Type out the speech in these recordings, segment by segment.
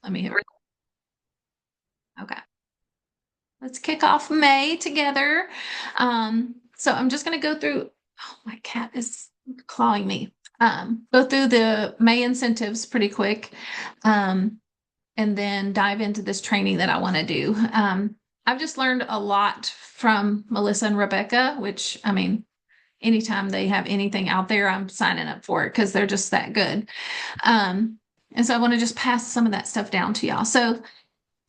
Let me hit. Okay. Let's kick off May together. So I'm just going to go through. Oh, my cat is clawing me. Go through the May incentives pretty quick, and then dive into this training that I want to do. I've just learned a lot from Melissa and Rebecca, which I mean, anytime they have anything out there, I'm signing up for it because they're just that good. And so I want to just pass some of that stuff down to y'all. So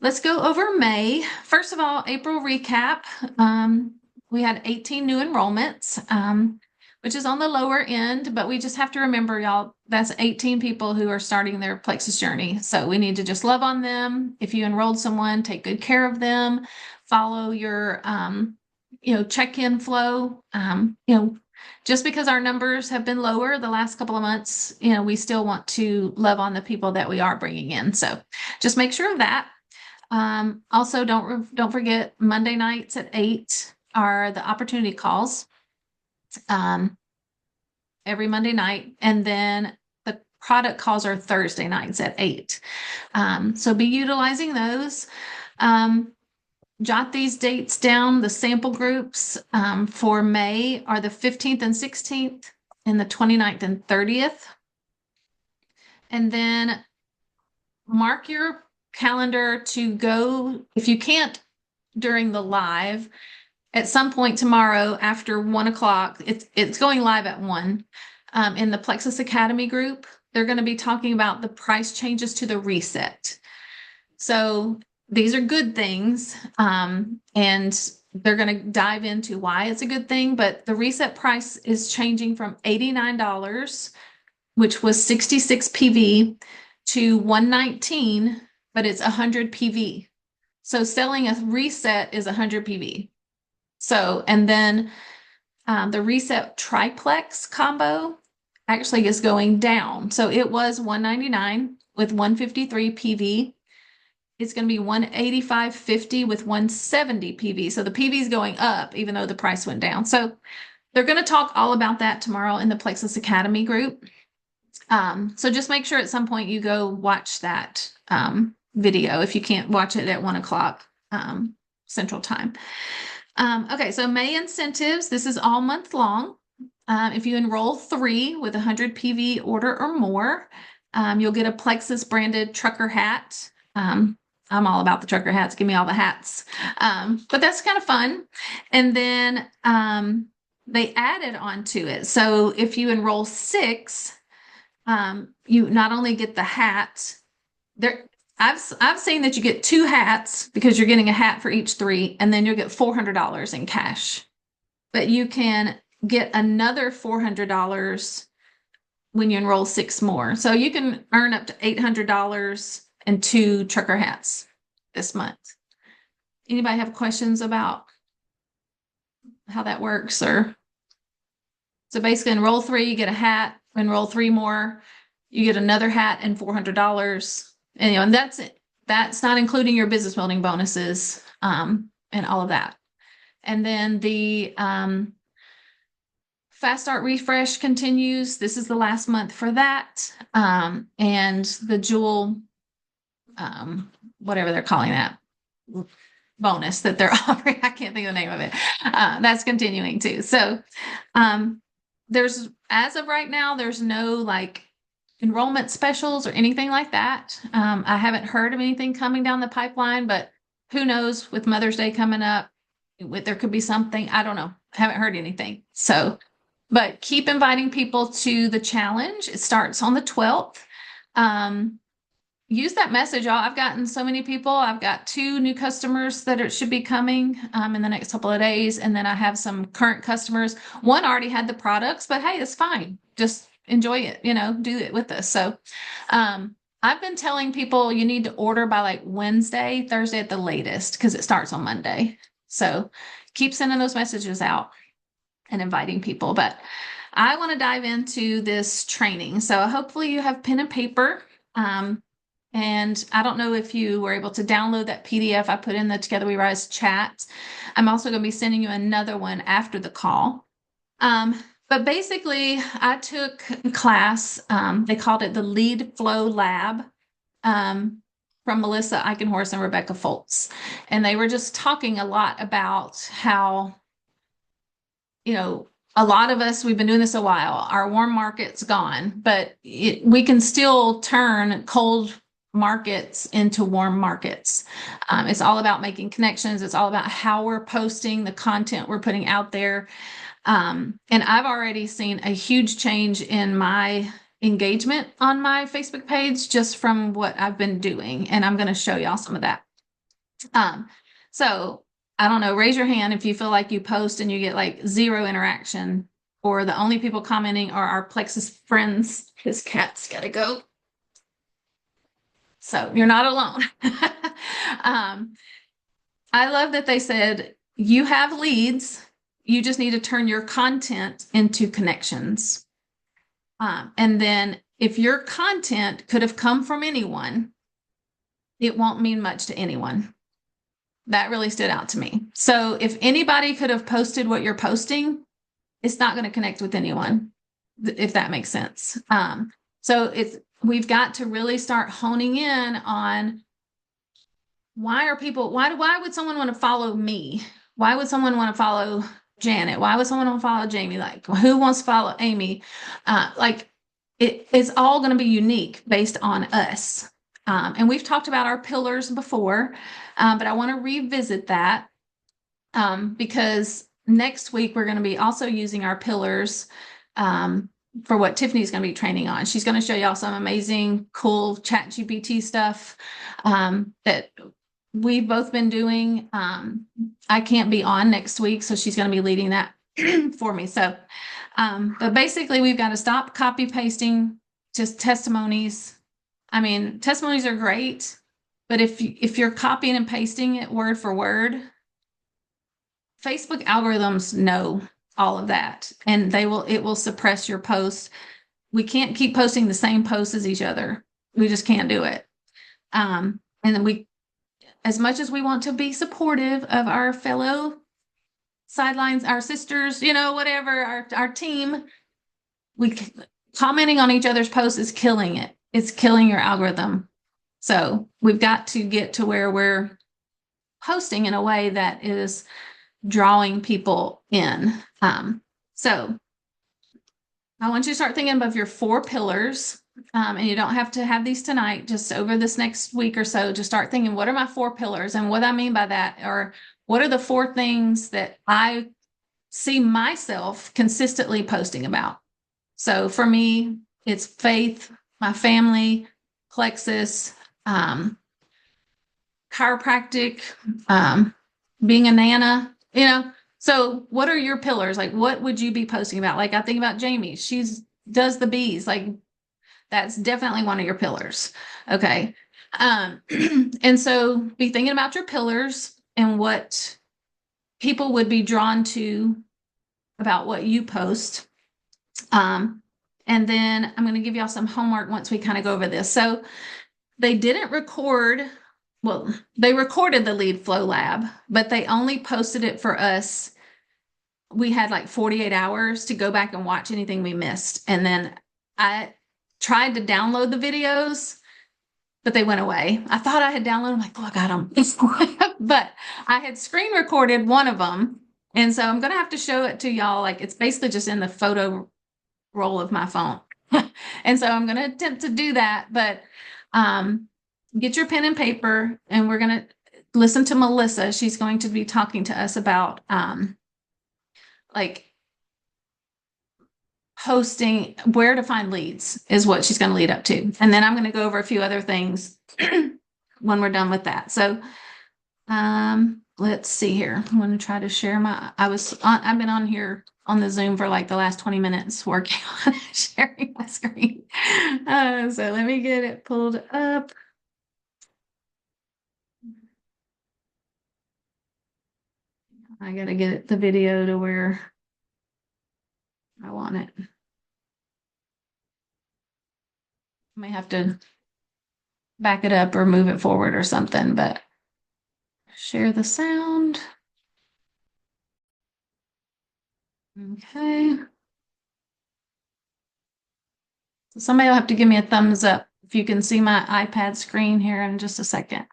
let's go over May. First of all, April recap. We had 18 new enrollments, which is on the lower end, but we just have to remember, y'all, that's 18 people who are starting their Plexus journey. So we need to just love on them. If you enrolled someone, take good care of them, follow your, check-in flow. Just because our numbers have been lower the last couple of months, we still want to love on the people that we are bringing in. So just make sure of that. Also, don't forget Monday nights at 8 are the opportunity calls. Every Monday night, and then the product calls are Thursday nights at 8. So be utilizing those. Jot these dates down. The sample groups for May are the 15th and 16th and the 29th and 30th. And then mark your calendar to go, if you can't during the live, at some point tomorrow after 1 o'clock, it's going live at 1. In the Plexus Academy group, they're going to be talking about the price changes to the reset. So these are good things, and they're going to dive into why it's a good thing. But the reset price is changing from $89, which was 66 PV, to 119, but it's 100 PV. So selling a reset is 100 PV. So, and then the reset triplex combo actually is going down. So it was 199 with 153 PV. It's going to be 185.50 with 170 PV. So the PV is going up, even though the price went down. So they're going to talk all about that tomorrow in the Plexus Academy group. So just make sure at some point you go watch that video if you can't watch it at 1 o'clock Central Time. Okay, so May incentives. This is all month long. If you enroll 3 with 100 PV order or more, you'll get a Plexus branded trucker hat. I'm all about the trucker hats. Give me all the hats. But that's kind of fun. And then they added on to it. So if you enroll 6, you not only get the hat. I've seen that you get 2 hats because you're getting a hat for each 3, and then you'll get $400 in cash. But you can get another $400 when you enroll 6 more. So you can earn up to $800 and 2 trucker hats this month. Anybody have questions about how that works? Or so basically enroll 3, you get a hat, enroll 3 more, you get another hat and $400. And that's it. That's not including your business building bonuses and all of that. And then the Fast Start Refresh continues. This is the last month for that. And the Jewel, whatever they're calling that, bonus that they're offering, I can't think of the name of it. That's continuing too. So there's, as of right now, there's no like enrollment specials or anything like that. I haven't heard of anything coming down the pipeline, but who knows, with Mother's Day coming up, there could be something. I don't know. I haven't heard anything. So, but keep inviting people to the challenge. It starts on the 12th. Use that message, y'all. I've gotten so many people. I've got 2 new customers that should be coming in the next couple of days. And then I have some current customers. One already had the products, but hey, it's fine. Just enjoy it, do it with us. So I've been telling people you need to order by like Wednesday, Thursday at the latest, because it starts on Monday. So keep sending those messages out and inviting people. But I want to dive into this training. So hopefully you have pen and paper. And I don't know if you were able to download that PDF I put in the Together We Rise chat. I'm also going to be sending you another one after the call. But basically, I took a class. They called it the Lead Flow Lab. from Melissa Eichenhorst and Rebecca Foltz. And they were just talking a lot about how, a lot of us, we've been doing this a while. Our warm market's gone, but we can still turn cold markets into warm markets. It's all about making connections. It's all about how we're posting the content we're putting out there. And I've already seen a huge change in my engagement on my Facebook page just from what I've been doing. And I'm going to show y'all some of that. So I don't know, raise your hand if you feel like you post and you get like zero interaction, or the only people commenting are our Plexus friends. His cat's got to go. So you're not alone. I love that they said you have leads. You just need to turn your content into connections. And then if your content could have come from anyone, it won't mean much to anyone. That really stood out to me. So if anybody could have posted what you're posting, it's not going to connect with anyone, if that makes sense. So we've got to really start honing in on why would someone want to follow me? Why would someone want to follow Janet? Why would someone want to follow Jamie? Like, who wants to follow Amy? It's all going to be unique based on us. And we've talked about our pillars before, but I want to revisit that because next week we're going to be also using our pillars for what Tiffany's going to be training on. She's going to show y'all some amazing, cool ChatGPT stuff that we've both been doing. I can't be on next week, so she's going to be leading that for me. So, but basically, we've got to stop copy pasting just testimonies. I mean, testimonies are great, but if you're copying and pasting it word for word, Facebook algorithms know all of that, and it will suppress your posts. We can't keep posting the same posts as each other. We just can't do it. And then as much as we want to be supportive of our fellow sidelines, our sisters, whatever, our team, commenting on each other's posts is killing it. It's killing your algorithm. So we've got to get to where we're posting in a way that is drawing people in. So I want you to start thinking of your 4 pillars. And you don't have to have these tonight, just over this next week or so, just start thinking, what are my 4 pillars? And what I mean by that, or what are the 4 things that I see myself consistently posting about? So for me, it's faith, my family, Plexus, chiropractic, being a Nana, So what are your pillars? Like, what would you be posting about? Like, I think about Jamie. Does the bees. Like, that's definitely one of your pillars. Okay. And so be thinking about your pillars and what people would be drawn to about what you post. And then I'm going to give y'all some homework once we kind of go over this. So they didn't record, well, they recorded the Lead Flow Lab, but they only posted it for us. We had like 48 hours to go back and watch anything we missed. And then I tried to download the videos, but they went away. I thought I had downloaded them, like, oh, I got them. But I had screen recorded one of them. And so I'm going to have to show it to y'all. Like, it's basically just in the photo roll of my phone. And so I'm going to attempt to do that. But get your pen and paper, and we're going to listen to Melissa. She's going to be talking to us about posting, where to find leads is what she's going to lead up to. And then I'm going to go over a few other things when we're done with that. So let's see here. I'm going to try to share I've been on here on the Zoom for like the last 20 minutes working on sharing my screen. So let me get it pulled up. I got to get the video to where I want it. I may have to back it up or move it forward or something, but share the sound. Okay. So somebody will have to give me a thumbs up if you can see my iPad screen here in just a second.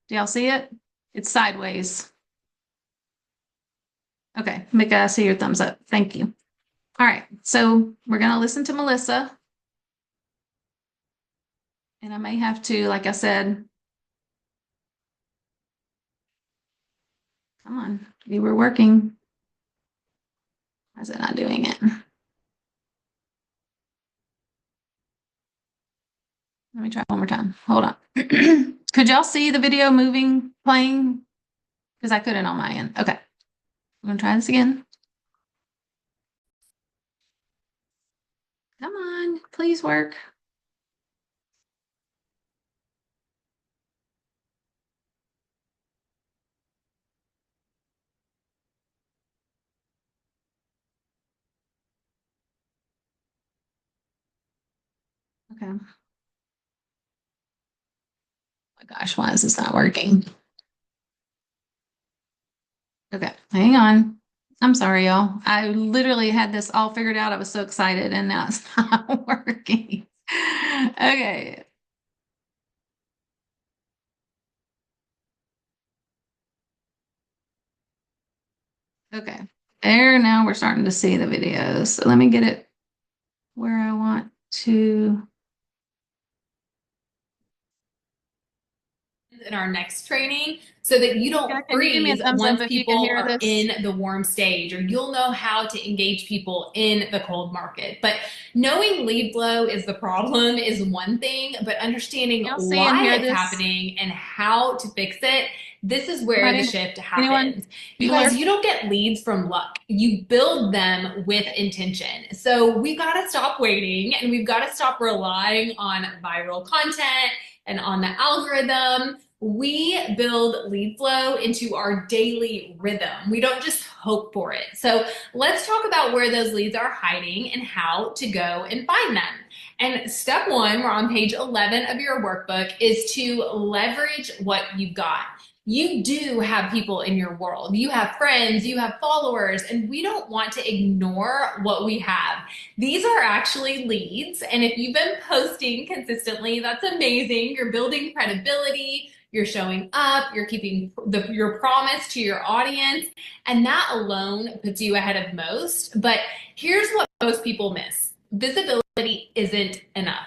Do y'all see it? It's sideways. Okay, Mika, I see your thumbs up. Thank you. All right, so we're going to listen to Melissa. And I may have to, like I said, come on, you were working. Why is it not doing it? Let me try one more time. Hold on. Could y'all see the video moving, playing? Because I couldn't on my end. Okay. I'm going to try this again. Come on, please work. Okay. Oh my gosh, why is this not working? Okay, hang on. I'm sorry, y'all. I literally had this all figured out. I was so excited, and now it's not working. Okay. Okay. There, now we're starting to see the videos. So let me get it where I want to. In our next training so that you don't Yeah, can you give me a freeze thumbs up once if you can people hear are this? in the warm stage, or you'll know how to engage people in the cold market. But knowing lead flow is the problem is one thing, but understanding Y'all see and why hear it's this? happening and how to fix it, this is where the Anybody? shift Anyone? happens. You Bueller? guys, you don't get leads from luck. You build them with intention. So we've got to stop waiting, and we've got to stop relying on viral content and on the algorithm. We build lead flow into our daily rhythm. We don't just hope for it. So let's talk about where those leads are hiding and how to go and find them. And step one, we're on page 11 of your workbook, is to leverage what you've got. You do have people in your world. You have friends, you have followers, and we don't want to ignore what we have. These are actually leads. And if you've been posting consistently, that's amazing. You're building credibility, you're showing up, you're keeping your promise to your audience, and that alone puts you ahead of most. But here's what most people miss: visibility isn't enough.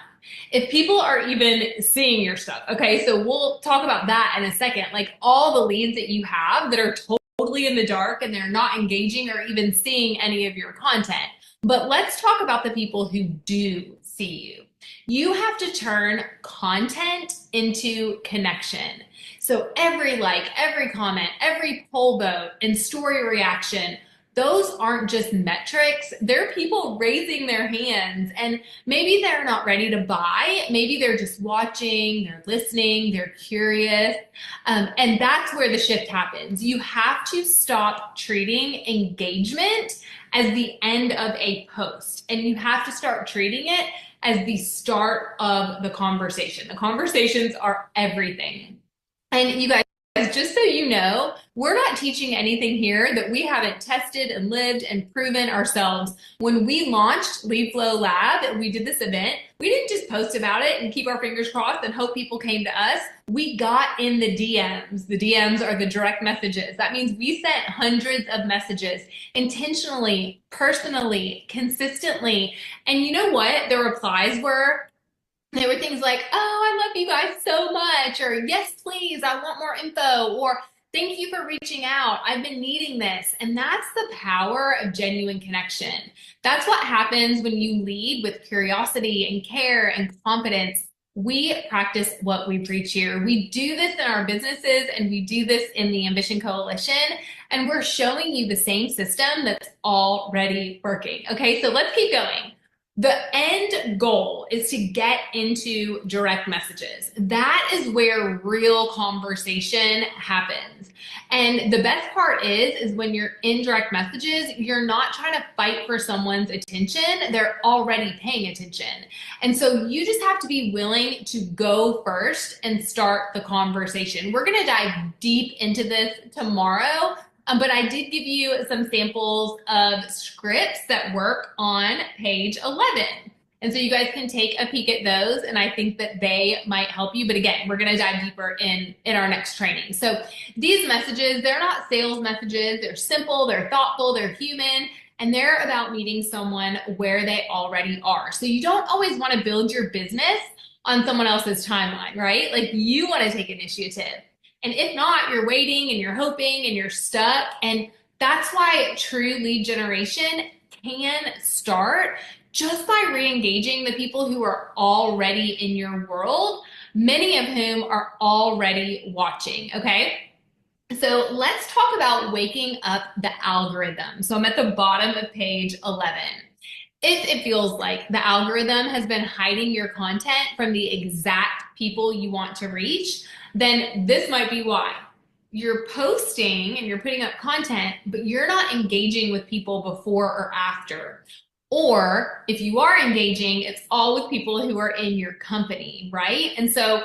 If people are even seeing your stuff, okay, so we'll talk about that in a second. Like all the leads that you have that are totally in the dark and they're not engaging or even seeing any of your content. But let's talk about the people who do see you. You have to turn content into connection. So every like, every comment, every poll vote, and story reaction, those aren't just metrics. They're people raising their hands, and maybe they're not ready to buy. Maybe they're just watching, they're listening, they're curious. And that's where the shift happens. You have to stop treating engagement as the end of a post, and you have to start treating it as the start of the conversation. The conversations are everything. And you guys, just so you know, we're not teaching anything here that we haven't tested and lived and proven ourselves. When we launched Lead Flow Lab and we did this event, we didn't just post about it and keep our fingers crossed and hope people came to us. We got in the DMs. The DMs are the direct messages. That means we sent hundreds of messages intentionally, personally, consistently. And you know what? The replies were, there were things like, oh, I love you guys so much, or yes, please, I want more info, or thank you for reaching out. I've been needing this. And that's the power of genuine connection. That's what happens when you lead with curiosity and care and confidence. We practice what we preach here. We do this in our businesses, and we do this in the Ambition Coalition. And we're showing you the same system that's already working. Okay, so let's keep going. The end goal is to get into direct messages. That is where real conversation happens. And the best part is when you're in direct messages, you're not trying to fight for someone's attention. They're already paying attention. And so you just have to be willing to go first and start the conversation. We're going to dive deep into this tomorrow. But I did give you some samples of scripts that work on page 11. And so you guys can take a peek at those, and I think that they might help you. But again, we're going to dive deeper in our next training. So these messages, they're not sales messages. They're simple, they're thoughtful, they're human, and they're about meeting someone where they already are. So you don't always want to build your business on someone else's timeline, right? Like you want to take initiative. And if not, you're waiting and you're hoping and you're stuck. And that's why true lead generation can start just by re-engaging the people who are already in your world, many of whom are already watching, okay? So let's talk about waking up the algorithm. So I'm at the bottom of page 11. If it feels like the algorithm has been hiding your content from the exact people you want to reach, then this might be why. You're posting and you're putting up content, but you're not engaging with people before or after. Or if you are engaging, it's all with people who are in your company, right? And so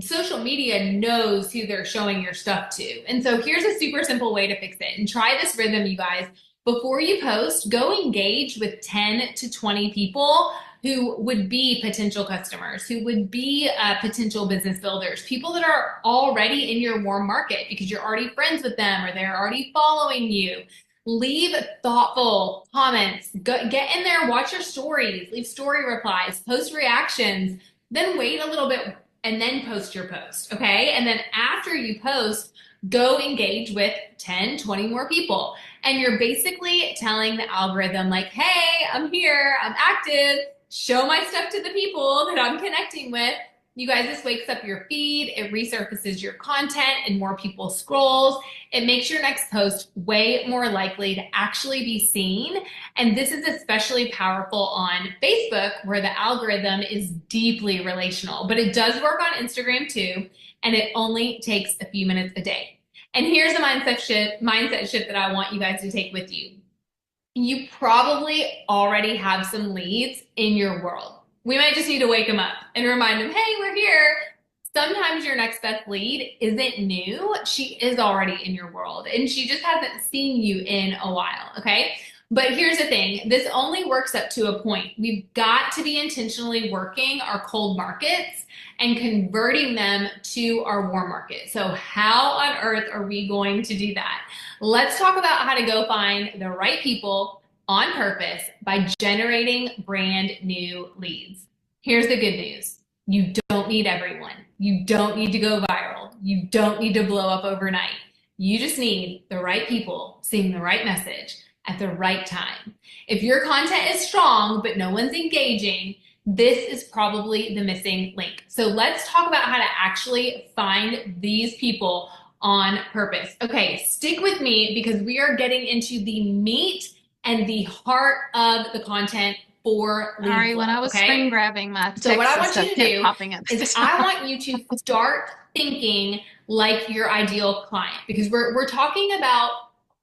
social media knows who they're showing your stuff to. And so here's a super simple way to fix it. And try this rhythm, you guys. Before you post, go engage with 10 to 20 people who would be potential customers, who would be potential business builders, people that are already in your warm market because you're already friends with them or they're already following you. Leave thoughtful comments. Get in there, watch your stories, leave story replies, post reactions, then wait a little bit and then post your post, okay? And then after you post, go engage with 10, 20 more people. And you're basically telling the algorithm like, hey, I'm here, I'm active, show my stuff to the people that I'm connecting with. You guys, this wakes up your feed, it resurfaces your content and more people scrolls. It makes your next post way more likely to actually be seen. And this is especially powerful on Facebook where the algorithm is deeply relational, but it does work on Instagram too. And it only takes a few minutes a day. And here's a mindset shift that I want you guys to take with you. You probably already have some leads in your world. We might just need to wake them up and remind them, hey, we're here. Sometimes your next best lead isn't new. She is already in your world and she just hasn't seen you in a while, okay? But here's the thing, this only works up to a point. We've got to be intentionally working our cold markets and converting them to our warm market. So how on earth are we going to do that? Let's talk about how to go find the right people on purpose by generating brand new leads. Here's the good news. You don't need everyone. You don't need to go viral. You don't need to blow up overnight. You just need the right people seeing the right message at the right time. If your content is strong, but no one's engaging, this is probably the missing link. So let's talk about how to actually find these people on purpose. Okay, stick with me because we are getting into the meat and the heart of the content for lead Sorry, flow, when I was screen grabbing my text, so what I want you to do popping up. is I want you to start thinking like your ideal client because we're talking about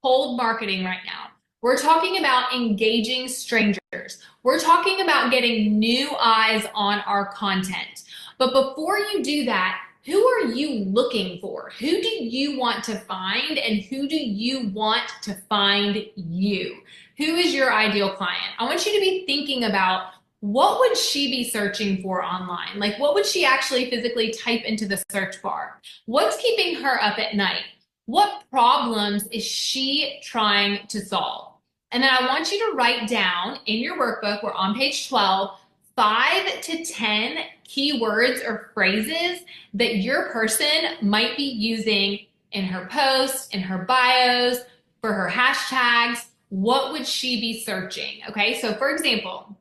cold marketing right now. We're talking about engaging strangers. We're talking about getting new eyes on our content. But before you do that, who are you looking for? Who do you want to find and who do you want to find you? Who is your ideal client? I want you to be thinking about what would she be searching for online? Like what would she actually physically type into the search bar? What's keeping her up at night? What problems is she trying to solve? And then I want you to write down in your workbook, we're on page 12, 5 to 10 keywords or phrases that your person might be using in her posts, in her bios, for her hashtags. What would she be searching? Okay, so for example,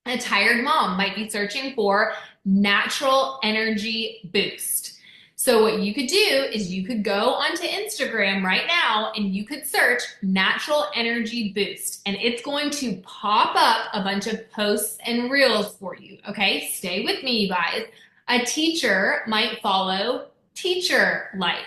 a tired mom might be searching for natural energy boost. So what you could do is you could go onto Instagram right now and you could search natural energy boost and it's going to pop up a bunch of posts and reels for you. Okay, stay with me, you guys. A teacher might follow teacher life.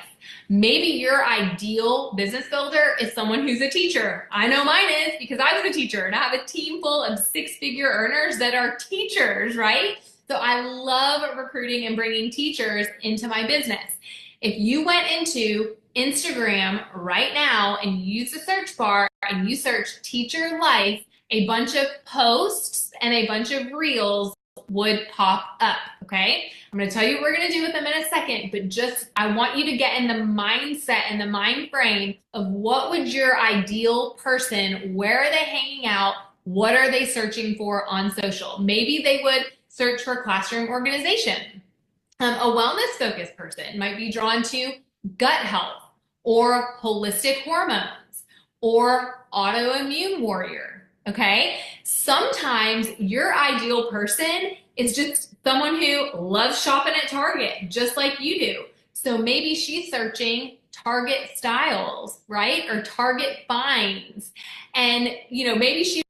Maybe your ideal business builder is someone who's a teacher. I know mine is because I was a teacher and I have a team full of 6-figure earners that are teachers, right? So I love recruiting and bringing teachers into my business. If you went into Instagram right now and you use the search bar and you search teacher life, a bunch of posts and a bunch of reels would pop up, okay? I'm gonna tell you what we're gonna do with them in a second, but just, I want you to get in the mindset and the mind frame of what would your ideal person, where are they hanging out, what are they searching for on social? Maybe they would search for classroom organization. A wellness focused person might be drawn to gut health or holistic hormones or autoimmune warrior. Okay. Sometimes your ideal person is just someone who loves shopping at Target, just like you do. So maybe she's searching Target styles, right? Or Target finds. And, maybe she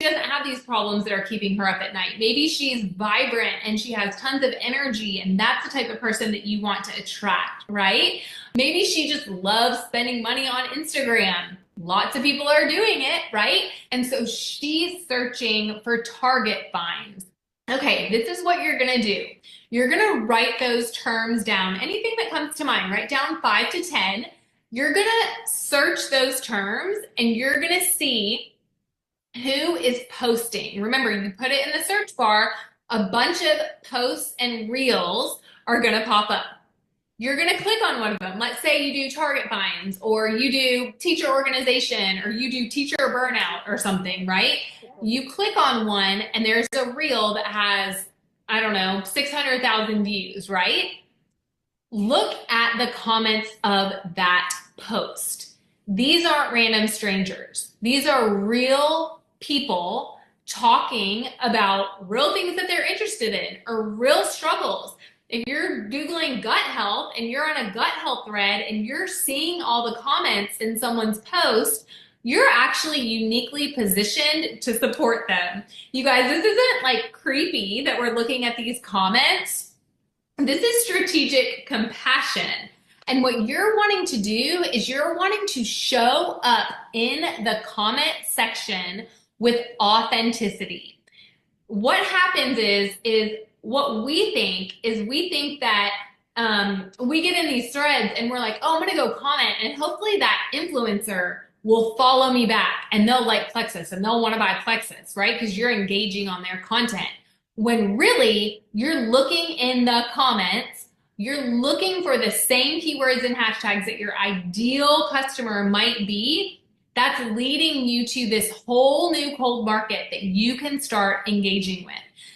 doesn't have these problems that are keeping her up at night. Maybe she's vibrant and she has tons of energy, and that's the type of person that you want to attract, right? Maybe she just loves spending money on Instagram. Lots of people are doing it, right? And so she's searching for Target finds. Okay, this is what you're gonna do. You're gonna write those terms down. Anything that comes to mind, write down 5 to 10. You're gonna search those terms and you're gonna see who is posting. Remember, you put it in the search bar, a bunch of posts and reels are gonna pop up. You're gonna click on one of them. Let's say you do Target finds, or you do teacher organization, or you do teacher burnout or something, right? You click on one and there's a reel that has, I don't know, 600,000 views, right? Look at the comments of that post. These aren't random strangers. These are real people talking about real things that they're interested in or real struggles. If you're Googling gut health and you're on a gut health thread and you're seeing all the comments in someone's post, you're actually uniquely positioned to support them. You guys, this isn't like creepy that we're looking at these comments. This is strategic compassion. And what you're wanting to do is you're wanting to show up in the comment section with authenticity. What happens is what we think that we get in these threads and we're like, oh, I'm gonna go comment, and hopefully that influencer will follow me back and they'll like Plexus and they'll want to buy Plexus, right? Because you're engaging on their content. When really you're looking in the comments, you're looking for the same keywords and hashtags that your ideal customer might be. That's leading you to this whole new cold market that you can start engaging with.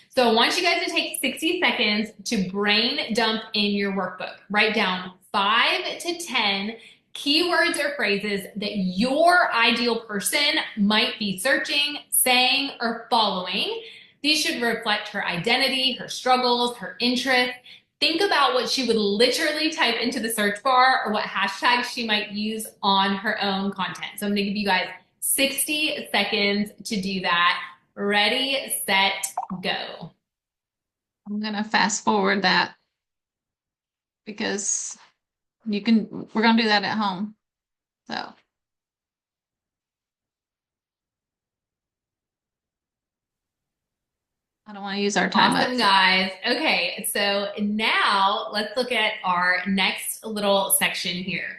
So I want you guys to take 60 seconds to brain dump in your workbook. Write down 5 to 10 keywords or phrases that your ideal person might be searching, saying, or following. These should reflect her identity, her struggles, her interests. Think about what she would literally type into the search bar or what hashtags she might use on her own content. So I'm gonna give you guys 60 seconds to do that. Ready, set, go. I'm gonna fast forward that because we're gonna do that at home. So. I don't want to use our time up. Awesome, guys. Okay, so now let's look at our next little section here.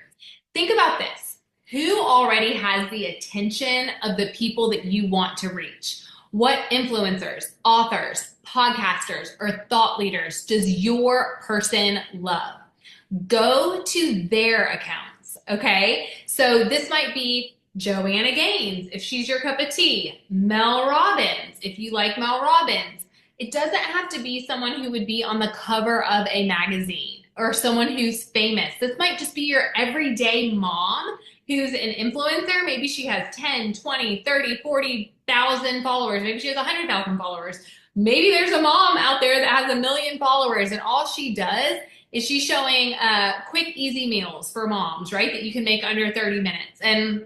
Think about this. Who already has the attention of the people that you want to reach? What influencers, authors, podcasters, or thought leaders does your person love? Go to their accounts, okay? So this might be Joanna Gaines, if she's your cup of tea. Mel Robbins, if you like Mel Robbins. It doesn't have to be someone who would be on the cover of a magazine or someone who's famous. This might just be your everyday mom who's an influencer. Maybe she has 10, 20, 30, 40,000 followers. Maybe she has 100,000 followers. Maybe there's a mom out there that has 1 million followers and all she does is she's showing quick, easy meals for moms, right? That you can make under 30 minutes. And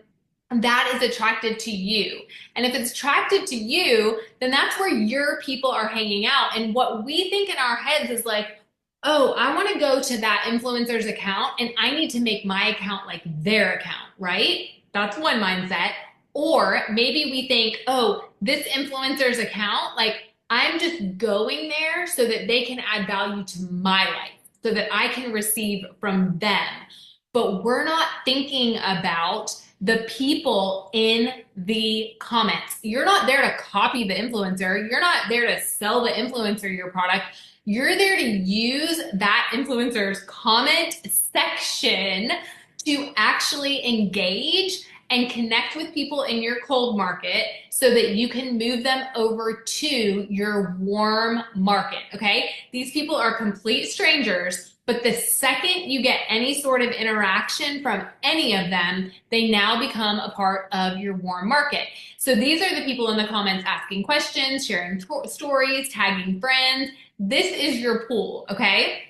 that is attractive to you. And if it's attractive to you, then that's where your people are hanging out. And what we think in our heads is like, oh, I want to go to that influencer's account and I need to make my account like their account, right? That's one mindset. Or maybe we think, oh, this influencer's account, like I'm just going there so that they can add value to my life, so that I can receive from them. But we're not thinking about the people in the comments. You're not there to copy the influencer. You're not there to sell the influencer your product. You're there to use that influencer's comment section to actually engage and connect with people in your cold market so that you can move them over to your warm market, okay? These people are complete strangers, but the second you get any sort of interaction from any of them, they now become a part of your warm market. So these are the people in the comments asking questions, sharing stories, tagging friends. This is your pool, okay?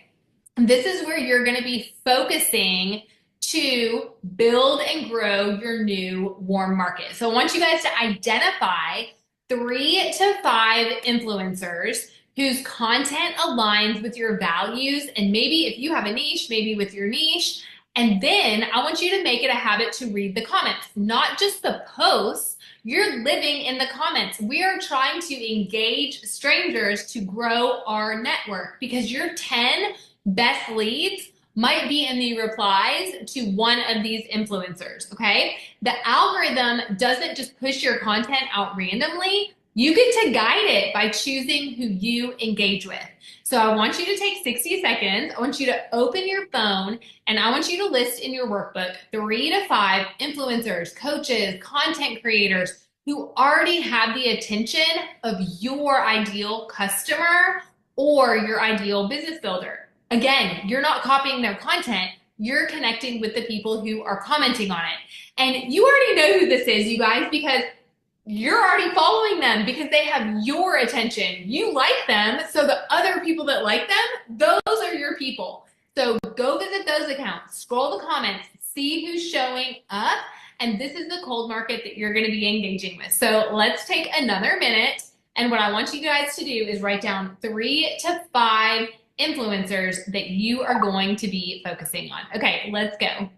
This is where you're going to be focusing to build and grow your new warm market. So I want you guys to identify 3 to 5 influencers whose content aligns with your values. And maybe if you have a niche, maybe with your niche. And then I want you to make it a habit to read the comments, not just the posts. You're living in the comments. We are trying to engage strangers to grow our network because your 10 best leads might be in the replies to one of these influencers, okay? The algorithm doesn't just push your content out randomly. You get to guide it by choosing who you engage with. So I want you to take 60 seconds. I want you to open your phone and I want you to list in your workbook 3 to 5 influencers, coaches, content creators who already have the attention of your ideal customer or your ideal business builder. Again, you're not copying their content. You're connecting with the people who are commenting on it. And you already know who this is, you guys, because you're already following them because they have your attention. You like them, so the other people that like them, those are your people. So go visit those accounts, scroll the comments, see who's showing up, and this is the cold market that you're going to be engaging with. So let's take another minute, and what I want you guys to do is write down 3 to 5 influencers that you are going to be focusing on. Okay, let's go.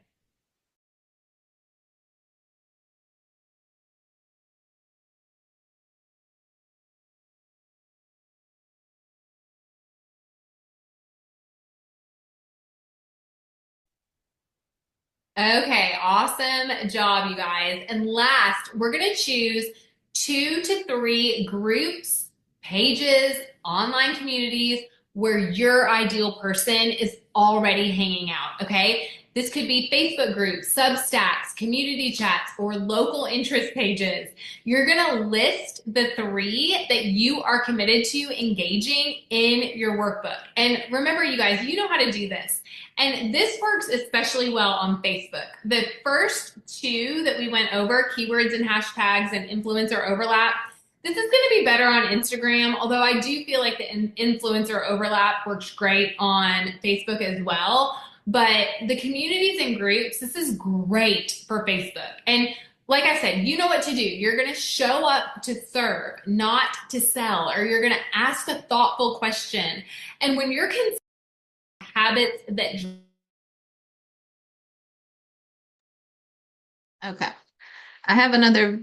Okay, awesome job, you guys. And last, we're going to choose 2 to 3 groups, pages, online communities where your ideal person is already hanging out, okay? This could be Facebook groups, Substacks, community chats, or local interest pages. You're going to list the 3 that you are committed to engaging in your workbook. And remember, you guys, you know how to do this. And this works especially well on Facebook. The first 2 that we went over, keywords and hashtags and influencer overlap, this is going to be better on Instagram, although I do feel like the influencer overlap works great on Facebook as well. But the communities and groups, this is great for Facebook. And like I said, you know what to do. You're going to show up to serve, not to sell, or you're going to ask a thoughtful question. And when you're habits that Okay. I have another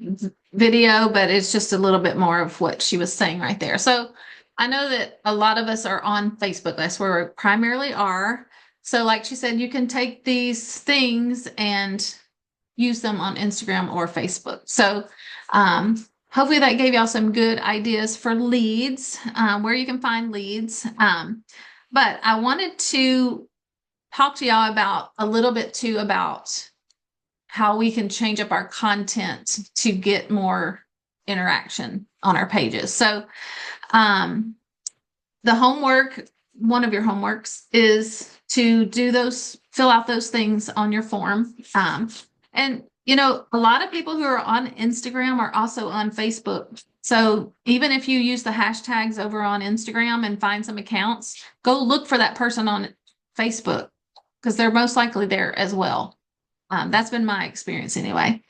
video, but it's just a little bit more of what she was saying right there. So I know that a lot of us are on Facebook. That's where we primarily are. So like she said, you can take these things and use them on Instagram or Facebook. So hopefully that gave y'all some good ideas for leads, where you can find leads. But I wanted to talk to y'all about a little bit too about how we can change up our content to get more interaction on our pages. So the homework, one of your homeworks is to do those, fill out those things on your form. And you know, a lot of people who are on Instagram are also on Facebook. So even if you use the hashtags over on Instagram and find some accounts, go look for that person on Facebook because they're most likely there as well. That's been my experience anyway.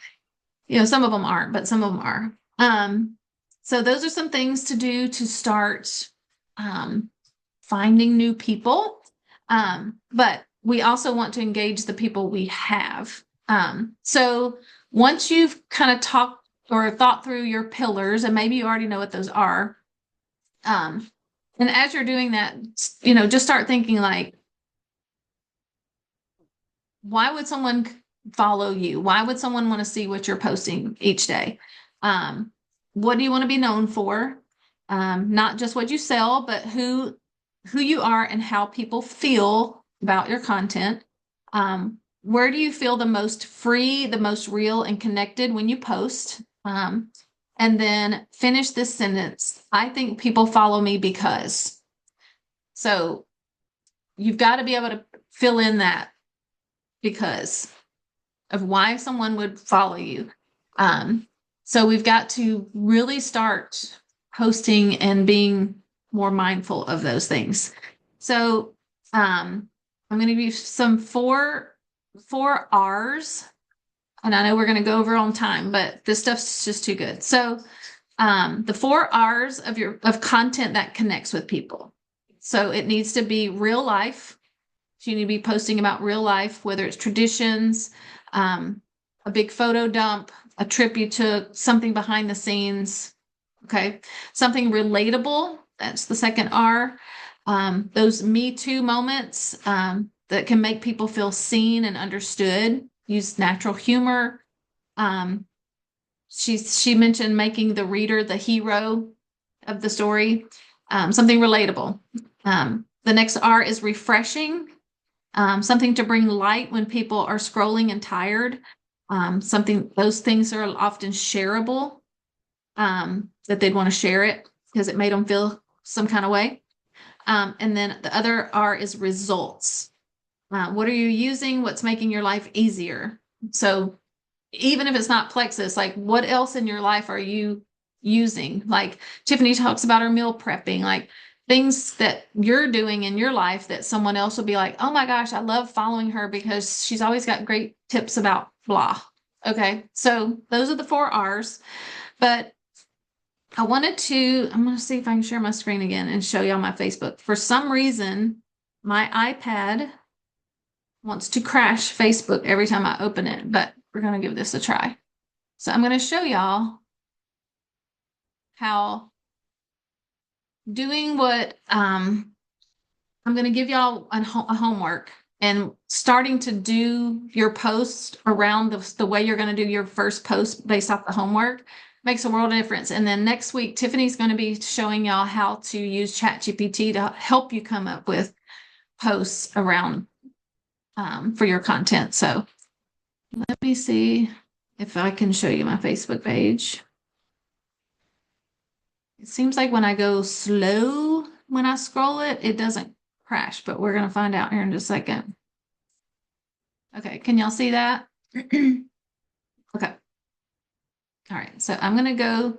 You know, some of them aren't, but some of them are. So those are some things to do to start finding new people. But we also want to engage the people we have. So once you've kind of talked or thought through your pillars, and maybe you already know what those are, and as you're doing that, you know, just start thinking like, why would someone follow you? Why would someone want to see what you're posting each day? What do you want to be known for? Not just what you sell, but who you are and how people feel about your content. Where do you feel the most free, the most real and connected when you post? And then finish this sentence. I think people follow me because. So you've got to be able to fill in that because of why someone would follow you. So we've got to really start posting and being more mindful of those things. So I'm going to give you some four R's, and I know we're going to go over on time, but this stuff's just too good. So the four R's of content that connects with people. So it needs to be real life. So you need to be posting about real life, whether it's traditions, a big photo dump, a trip you took, something behind the scenes. Okay. Something relatable. That's the second R. Those Me Too moments that can make people feel seen and understood. Use natural humor. She mentioned making the reader the hero of the story. Something relatable. The next R is refreshing. Something to bring light when people are scrolling and tired. Those things are often shareable, that they'd want to share it because it made them feel some kind of way. And then the other R is results. What are you using? What's making your life easier? So even if it's not Plexus, like what else in your life are you using? Like Tiffany talks about her meal prepping, like things that you're doing in your life that someone else will be like, oh my gosh, I love following her because she's always got great tips about blah. Okay. So those are the four R's, but I'm going to see if I can share my screen again and show y'all my Facebook. For some reason, my iPad wants to crash Facebook every time I open it, but we're going to give this a try. So I'm going to show y'all how doing what I'm going to give y'all a homework and starting to do your post around the way you're going to do your first post based off the homework makes a world of difference. And then next week, Tiffany's going to be showing y'all how to use ChatGPT to help you come up with posts around for your content. So let me see if I can show you my Facebook page. It seems like when I go slow, when I scroll it, it doesn't crash, but we're going to find out here in just a second. Okay, can y'all see that? Okay. All right, so I'm going to go,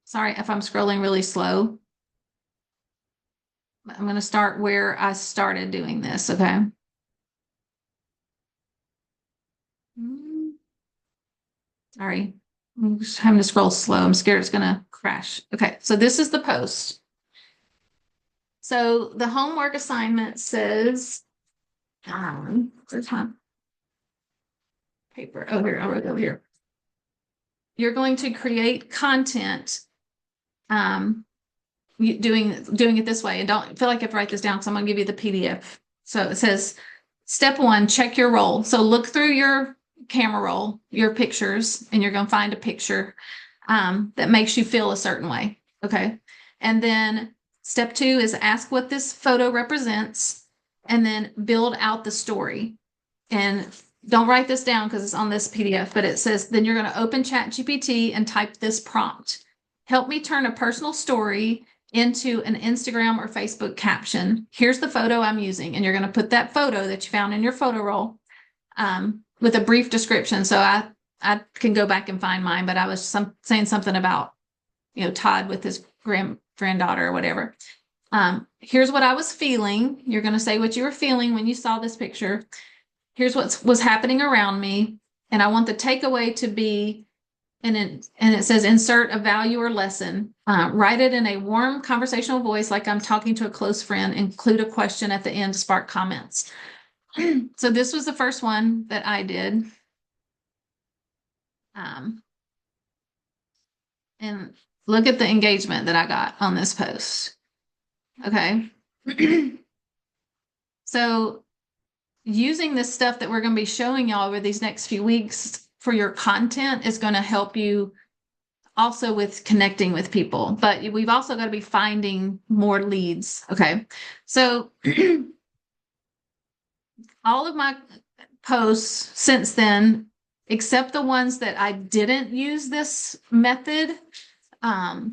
sorry if I'm scrolling really slow. I'm going to start where I started doing this, okay? Sorry, I'm just having to scroll slow. I'm scared it's going to crash. Okay, so this is the post. So the homework assignment says, where's my paper? Oh, here, I wrote it over here. You're going to create content doing it this way. And don't feel like you have to write this down because I'm going to give you the PDF. So it says, step one, check your roll. So look through your camera roll, your pictures, and you're going to find a picture that makes you feel a certain way. Okay. And then step two is ask what this photo represents and then build out the story. And don't write this down because it's on this PDF, but it says, then you're going to open ChatGPT and type this prompt. Help me turn a personal story into an Instagram or Facebook caption. Here's the photo I'm using. And you're going to put that photo that you found in your photo roll with a brief description. So I can go back and find mine, but I was saying something about, Todd with his granddaughter or whatever. Here's what I was feeling. You're going to say what you were feeling when you saw this picture. Here's what was happening around me. And I want the takeaway to be, and it says insert a value or lesson. Write it in a warm conversational voice like I'm talking to a close friend. Include a question at the end to spark comments. So this was the first one that I did. And look at the engagement that I got on this post. Okay. So using this stuff that we're going to be showing y'all over these next few weeks for your content is going to help you also with connecting with people. But we've also got to be finding more leads. Okay. So all of my posts since then, except the ones that I didn't use this method, all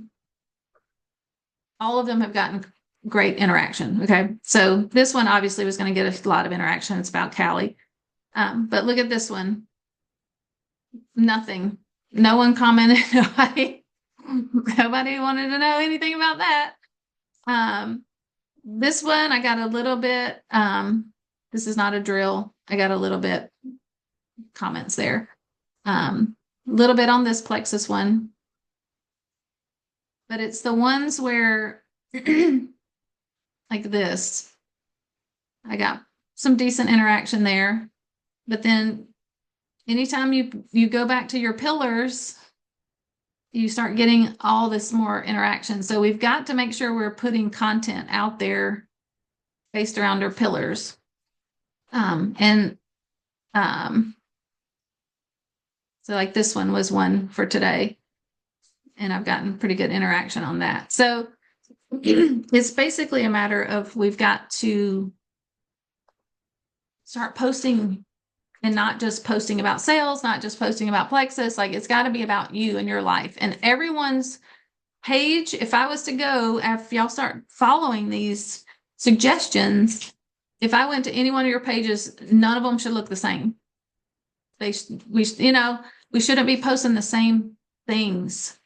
of them have gotten great interaction. Okay. So this one obviously was going to get a lot of interaction. It's about Callie. But look at this one. Nothing. No one commented. Nobody wanted to know anything about that. This one I got a little bit. This is not a drill. I got a little bit comments there. A little bit on this plexus one. But it's the ones where like this, I got some decent interaction there. But then anytime you go back to your pillars, you start getting all this more interaction. So we've got to make sure we're putting content out there based around our pillars. So like this one was one for today, and I've gotten pretty good interaction on that. So it's basically a matter of we've got to start posting and not just posting about sales, not just posting about Plexus. Like it's got to be about you and your life and everyone's page. If I was to go, if y'all start following these suggestions, if I went to any one of your pages, none of them should look the same. We shouldn't be posting the same things.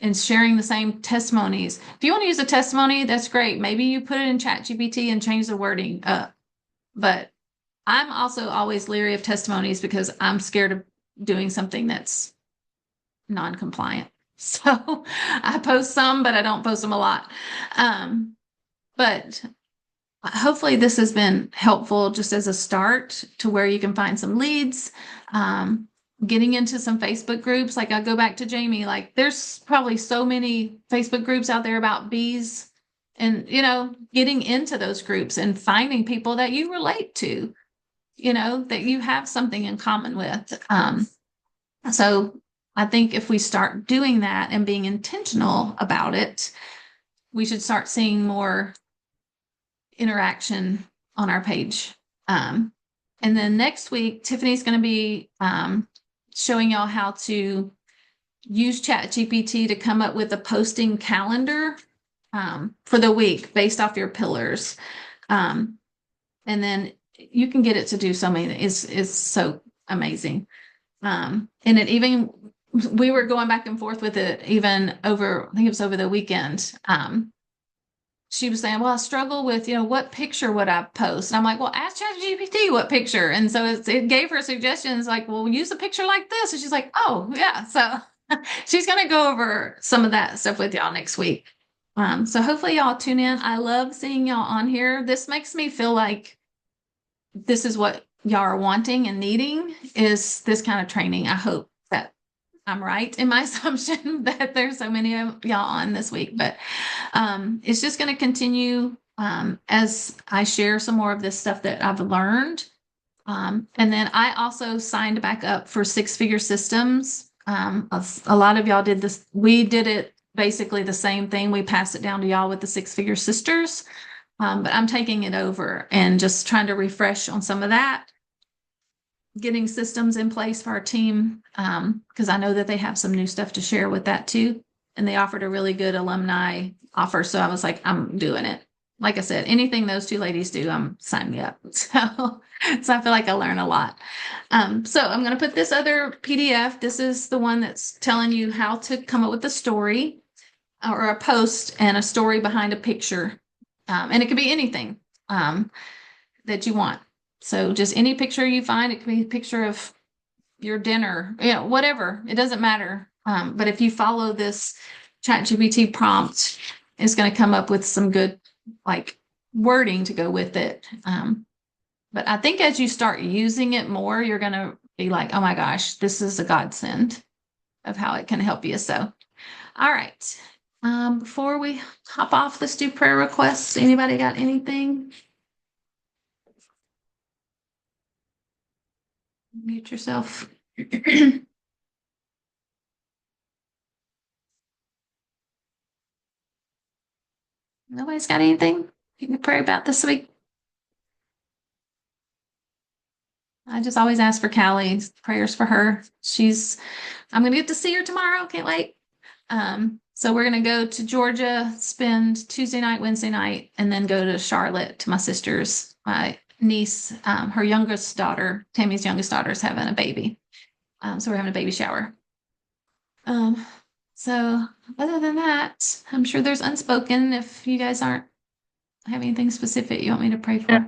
And sharing the same testimonies. If you want to use a testimony, that's great. Maybe you put it in ChatGPT and change the wording up. But I'm also always leery of testimonies because I'm scared of doing something that's non-compliant. So I post some, but I don't post them a lot. But hopefully this has been helpful just as a start to where you can find some leads. Getting into some Facebook groups. Like I go back to Jamie, like there's probably so many Facebook groups out there about bees and, getting into those groups and finding people that you relate to, that you have something in common with. So I think if we start doing that and being intentional about it, we should start seeing more interaction on our page. And then next week, Tiffany's going to be, showing y'all how to use ChatGPT to come up with a posting calendar for the week based off your pillars. And then you can get it to do so many. It's so amazing. And it even, we were going back and forth with it even over, I think it was over the weekend. She was saying, well, I struggle with, what picture would I post? And I'm like, well, ask ChatGPT what picture. And so it gave her suggestions like, well, use a picture like this. And she's like, oh, yeah. So she's going to go over some of that stuff with y'all next week. So hopefully y'all tune in. I love seeing y'all on here. This makes me feel like this is what y'all are wanting and needing is this kind of training. I hope that I'm right in my assumption that there's so many of y'all on this week, but it's just going to continue as I share some more of this stuff that I've learned. And then I also signed back up for Six Figure Systems. A lot of y'all did this. We did it basically the same thing. We passed it down to y'all with the Six Figure Sisters. But I'm taking it over and just trying to refresh on some of that. Getting systems in place for our team because I know that they have some new stuff to share with that too. And they offered a really good alumni offer. So I was like, I'm doing it. Like I said, anything those two ladies do, I'm signing up. So I feel like I learn a lot. So I'm going to put this other PDF. This is the one that's telling you how to come up with a story or a post and a story behind a picture. And it could be anything that you want. So just any picture you find, it could be a picture of your dinner, whatever, it doesn't matter. But if you follow this ChatGPT prompt, it's going to come up with some good wording to go with it. But I think as you start using it more, you're going to be like, oh my gosh, this is a godsend of how it can help you. So, all right. Before we hop off, let's do prayer requests. Anybody got anything? Mute yourself. Nobody's got anything you can pray about this week? I just always ask for Callie, prayers for her. I'm gonna get to see her tomorrow. Can't wait. So we're gonna go to Georgia, spend Tuesday night, Wednesday night, and then go to Charlotte to my sister's. My niece, her youngest daughter, Tammy's youngest daughter, is having a baby. So we're having a baby shower. Um, so other than that, I'm sure there's unspoken if you guys aren't have anything specific you want me to pray Yeah.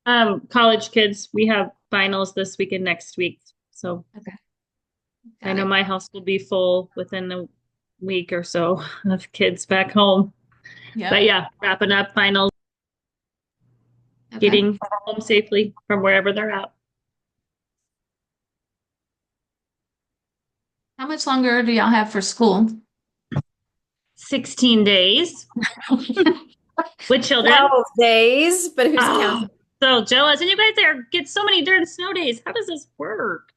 for. College kids, we have finals this week and next week. So Okay. I Got know it. my house will be full within a week or so of kids back home. Yep. But yeah, wrapping up finals, Okay. getting home safely from wherever they're at. How much longer do y'all have for school? 16 days with children. 12 days, but who's Oh, counting? so jealous. And you guys there get so many during snow days. How does this work?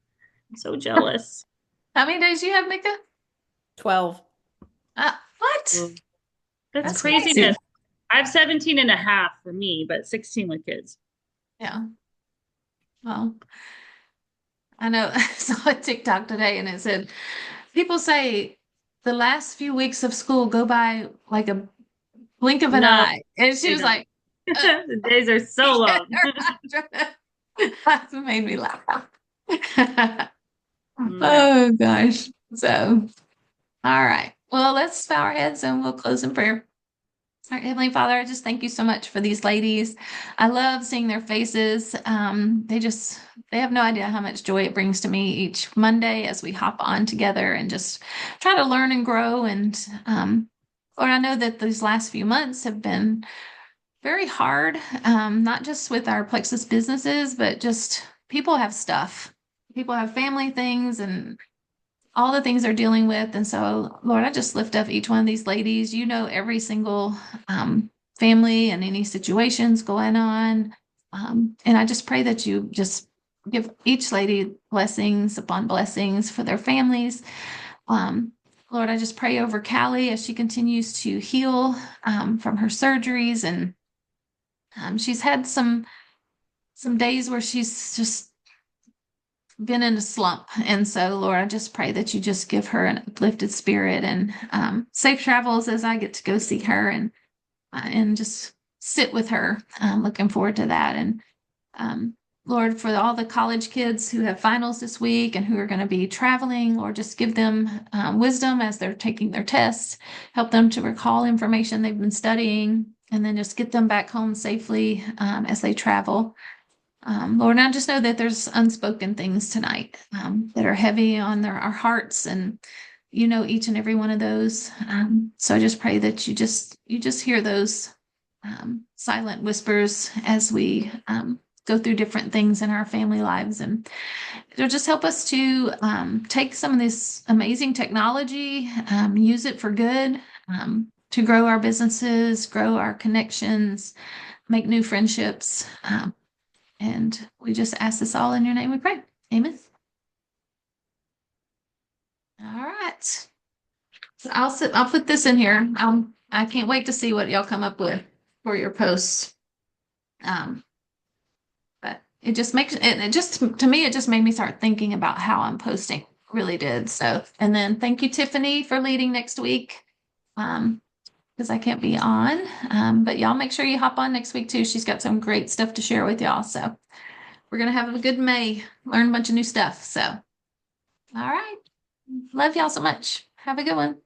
I'm so jealous. How many days do you have, Mika? 12. What? That's That's craziness. crazy. I have 17 and a half for me, but 16 with kids. Yeah. Well, I know I saw a TikTok today and it said people say the last few weeks of school go by like a blink of an No, eye. And she they was don't. like, The days are so long. that made me laugh. Yeah. Oh gosh. So, all right. Well, let's bow our heads and we'll close in prayer. All right, Heavenly Father, I just thank you so much for these ladies. I love seeing their faces. They have no idea how much joy it brings to me each Monday as we hop on together and just try to learn and grow. And Lord, I know that these last few months have been very hard, not just with our Plexus businesses, but just people have stuff. People have family things and all the things they're dealing with. And so, Lord, I just lift up each one of these ladies. You know, every single family and any situations going on. And I just pray that you just give each lady blessings upon blessings for their families. Um, Lord, I just pray over Callie as she continues to heal from her surgeries. And she's had some days where she's just been in a slump. And so, Lord, I just pray that you just give her an uplifted spirit and safe travels as I get to go see her and just sit with her. Looking forward to that. And Lord, for all the college kids who have finals this week and who are going to be traveling, Lord, just give them wisdom as they're taking their tests, help them to recall information they've been studying, and then just get them back home safely as they travel. Lord, I just know that there's unspoken things tonight that are heavy on our hearts, and you know each and every one of those. So I just pray that you just hear those silent whispers as we go through different things in our family lives, and it'll just help us to take some of this amazing technology, use it for good, to grow our businesses, grow our connections, make new friendships. And we just ask this all in your name we pray. Amen. All right. So I'll put this in here. I can't wait to see what y'all come up with for your posts. But it just makes it just to me, it just made me start thinking about how I'm posting. Really did. So, and then thank you, Tiffany, for leading next week. Because I can't be on. But y'all make sure you hop on next week too. She's got some great stuff to share with y'all. So we're going to have a good May, learn a bunch of new stuff. So, all right. Love y'all so much. Have a good one.